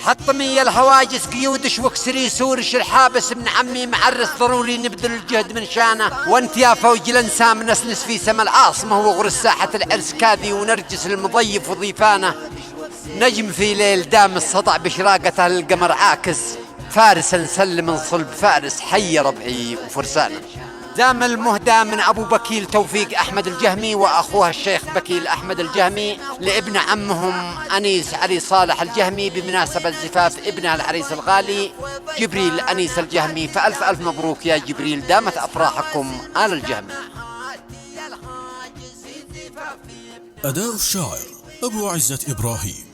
حطمي الهواجس قيودش واكسري سورش الحابس ابن عمي معرس ضروري نبذل الجهد من شانه. وانت يا فوج الانسام نسنس في سما العاصمه وغرس ساحه العرس كاذي ونرجس المضيف وضيفانه. نجم في ليل دام السطع بشراقته القمر عاكس فارس نسلم من صلب فارس حي ربعي وفرسانه. دام المهدى من أبو بكيل توفيق أحمد الجهمي وأخوها الشيخ بكيل أحمد الجهمي لابن عمهم أنيس علي صالح الجهمي بمناسبة زفاف ابنها العريس الغالي جبريل أنيس الجهمي. فألف ألف مبروك يا جبريل دامت أفراحكم آل الجهمي. أداء الشاعر أبو عزة إبراهيم.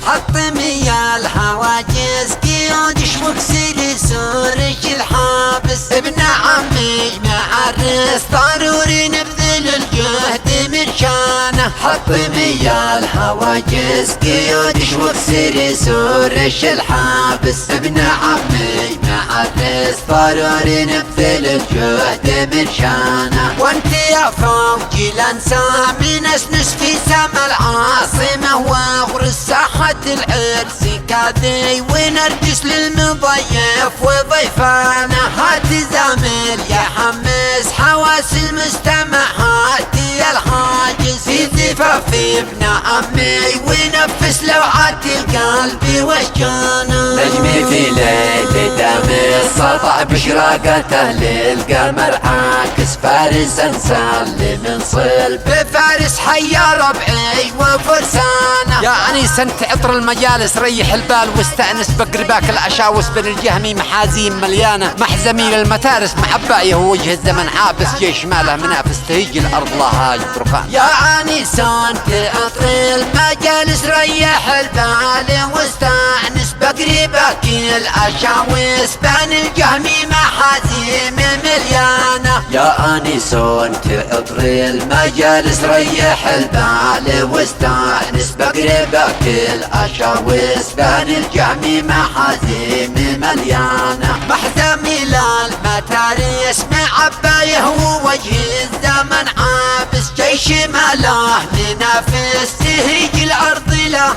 حطمي الهواجس قيودش واكسري سورش الحابس ابن عمي معرس ضروري نبذل الجهد من شانه. حطمي الهواجس قيودش واكسري سورش الحابس ابن عمي معرس ضروري نبذل الجهد من شانه. وانت يا فوجي الانسام نسنس في سما العاصمه وغرس ساحه العرس كاذي ونرجس للمضيف وضيفانه. هاتي زامل يا حمس حواس المستمع هاتي الحاجز في زفاف ابن عمي ونفس لوعات القلب واشجانه. نجمي في ليل دام السطع بشراقته للقمر عاكس فارس نسلم من صلب فارس حي ربعي وفرسانه. يعني سنت عطر المجالس ريح البال واستأنس بقرباك العشاوس بن الجهمي محازيم مليانه. محزمي للمتارس معبايه وجه الزمن عابس جيش ماله منافس تهيج الارض لها يتركان. يا انيسان عطر المجالس ريح البال واستأنس بقرباك العشاوس بن الجهمي محازيم مليانه. يا انيسان عطر المجالس ريح البال واستأنس بقرباك العشاوس بن الجهمي محازيم مليانه. محزمي للمتاريس معبايه ووجه الزمن عابس جيش ماله منافس تهيج الارض لها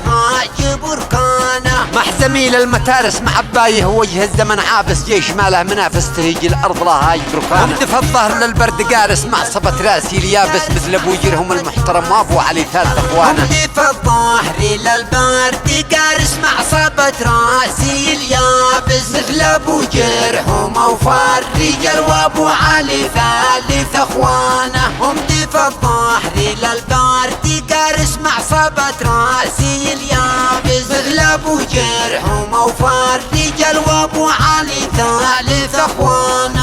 بركانه. محزمي للمتارس معبايه ووجه الزمن عابس جيش ماله منافس تهيج الارض لها بركانه. ومدف الظهر للبرد قارس معصبة راسي اليابس مثل ابو جرهم المحترم وابو علي ثالث اخوانه. ومدف الظهر للبرد قارس معصبة راسي اليابس مثل ابو جرهم وفار رجال وابو علي ثالث اخوانه. ومدف الظهر للبرد قارس معصبة راسي اليابس مثل ابو جرهم وفار رجال وابو علي ثالث اخوانه.